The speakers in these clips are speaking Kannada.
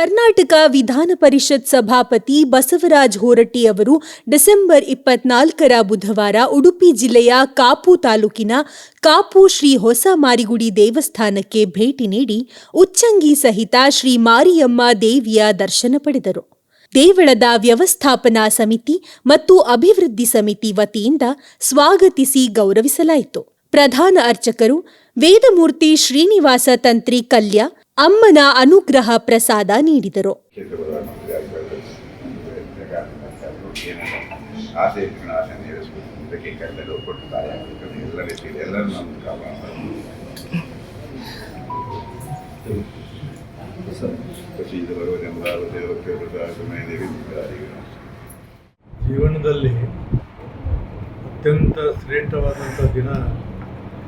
ಕರ್ನಾಟಕ ವಿಧಾನ ಪರಿಷತ್ ಸಭಾಪತಿ ಬಸವರಾಜ ಹೊರಟ್ಟಿ ಅವರು ಡಿಸೆಂಬರ್ 24ರ ಬುಧವಾರ ಉಡುಪಿ ಜಿಲ್ಲೆಯ ಕಾಪು ತಾಲೂಕಿನ ಕಾಪು ಶ್ರೀ ಹೊಸ ಮಾರಿಗುಡಿ ದೇವಸ್ಥಾನಕ್ಕೆ ಭೇಟಿ ನೀಡಿ ಉಚ್ಚಂಗಿ ಸಹಿತ ಶ್ರೀ ಮಾರಿಯಮ್ಮ ದೇವಿಯ ದರ್ಶನ ಪಡೆದರು. ದೇವಳದ ವ್ಯವಸ್ಥಾಪನಾ ಸಮಿತಿ ಮತ್ತು ಅಭಿವೃದ್ಧಿ ಸಮಿತಿ ವತಿಯಿಂದ ಸ್ವಾಗತಿಸಿ ಗೌರವಿಸಲಾಯಿತು. ಪ್ರಧಾನ ಅರ್ಚಕರು ವೇದಮೂರ್ತಿ ಶ್ರೀನಿವಾಸ ತಂತ್ರಿ ಕಲ್ಯ ಅಮ್ಮನ ಅನುಗ್ರಹ ಪ್ರಸಾದ ನೀಡಿದರು. ಜೀವನದಲ್ಲಿ ಅತ್ಯಂತ ಶ್ರೇಷ್ಠವಾದಂಥ ದಿನ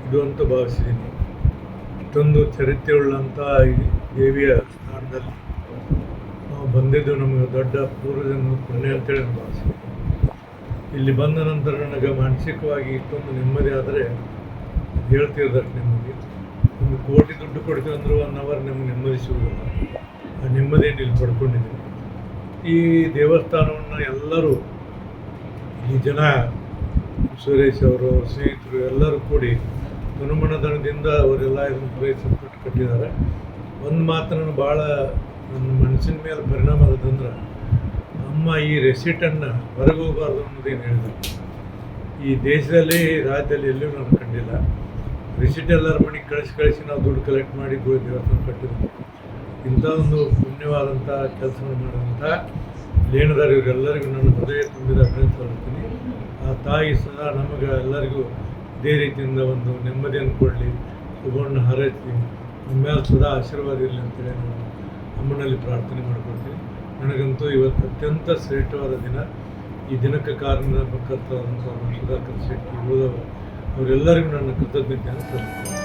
ಇದು ಅಂತ ಭಾವಿಸಿದ್ದೀನಿ. ಇಷ್ಟೊಂದು ಚರಿತ್ರೆಯುಳ್ಳಂಥ ಈ ದೇವಿಯ ಸ್ಥಾನದಲ್ಲಿ ನಾವು ಬಂದಿದ್ದು ನಮಗೆ ದೊಡ್ಡ ಪೂರ್ವಜನ್ಮ ಪುಣ್ಯ ಅಂತೇಳಿ ನಾನು ಭಾವಿಸಿದ್ದೀನಿ. ಇಲ್ಲಿ ಬಂದ ನಂತರ ನನಗೆ ಮಾನಸಿಕವಾಗಿ ಇಷ್ಟೊಂದು ನೆಮ್ಮದಿ ಆದರೆ ಹೇಳ್ತಿರೋದಕ್ಕೆ ನೆಮ್ಮದಿ. ಒಂದು ಕೋಟಿ ದುಡ್ಡು ಕೊಡ್ತೀವಿ ಅಂದರೂ 1 ಅವರ್ ನಮಗೆ ನೆಮ್ಮದಿ ಸಿಗೋದಿಲ್ಲ. ಆ ನೆಮ್ಮದಿಯನ್ನು ಇಲ್ಲಿ ಪಡ್ಕೊಂಡಿದ್ದೀನಿ. ಈ ದೇವಸ್ಥಾನವನ್ನು ಎಲ್ಲರೂ ಈ ಜನ ಸುರೇಶ್ ಅವರು ಸ್ನೇಹಿತರು ಎಲ್ಲರೂ ಕೂಡಿ ತನುಮನದನದಿಂದ ಅವರೆಲ್ಲ ಇದನ್ನು ಪ್ರಯತ್ನಪಟ್ಟು ಕಟ್ಟಿದ್ದಾರೆ. ಒಂದು ಮಾತನ್ನು ಭಾಳ ನನ್ನ ಮನಸ್ಸಿನ ಮೇಲೆ ಪರಿಣಾಮ ಆದದಂದ್ರೆ, ಅಮ್ಮ ಈ ರೆಸಿಟನ್ನು ಹೊರಗೆ ಹೋಗಬಾರ್ದು ಅನ್ನೋದೇನು ಹೇಳಿದ್ರು. ಈ ದೇಶದಲ್ಲಿ ರಾಜ್ಯದಲ್ಲಿ ಎಲ್ಲೂ ನಾನು ಕಂಡಿಲ್ಲ. ರಿಸಿಟ್ ಎಲ್ಲರ ಮನೆಗೆ ಕಳಿಸಿ ನಾವು ದುಡ್ಡು ಕಲೆಕ್ಟ್ ಮಾಡಿ ದೇವಸ್ಥಾನ ಕಟ್ಟಿದ್ವಿ. ಇಂಥ ಒಂದು ಪುಣ್ಯವಾದಂಥ ಕೆಲಸವನ್ನು ಮಾಡಿದಂಥ ಲೇಣದಾರ ಇವರೆಲ್ಲರಿಗೂ ನನ್ನ ಹೃದಯ ತುಂಬಿದ ಅಭಿನಂದಿಸ್ತೀನಿ. ಆ ತಾಯಿ ಸದಾ ನಮಗೆ ಎಲ್ಲರಿಗೂ ಇದೇ ರೀತಿಯಿಂದ ಒಂದು ನೆಮ್ಮದಿಯನ್ನು ಕೊಡಲಿ, ಶುಭವನ್ನು ಹಾರೈಸಿ ನಮ್ಮ ಮೇಲೆ ಸದಾ ಆಶೀರ್ವಾದ ಇರಲಿ ಅಂತೇಳಿ ನಾನು ಅಮ್ಮನಲ್ಲಿ ಪ್ರಾರ್ಥನೆ ಮಾಡ್ಕೊಳ್ತೀನಿ. ನನಗಂತೂ ಇವತ್ತು ಅತ್ಯಂತ ಶ್ರೇಷ್ಠವಾದ ದಿನ. ಈ ದಿನಕ್ಕೆ ಕಾರಣಕರ್ತರಾದಂಥ ಸುಧಾಕರ್ ಶೆಟ್ಟಿ ಉಳಿದವರು ಅವರೆಲ್ಲರಿಗೂ ನನ್ನ ಕೃತಜ್ಞತೆಯನ್ನು ಸಲ್ಲಿಸ್ತೇನೆ.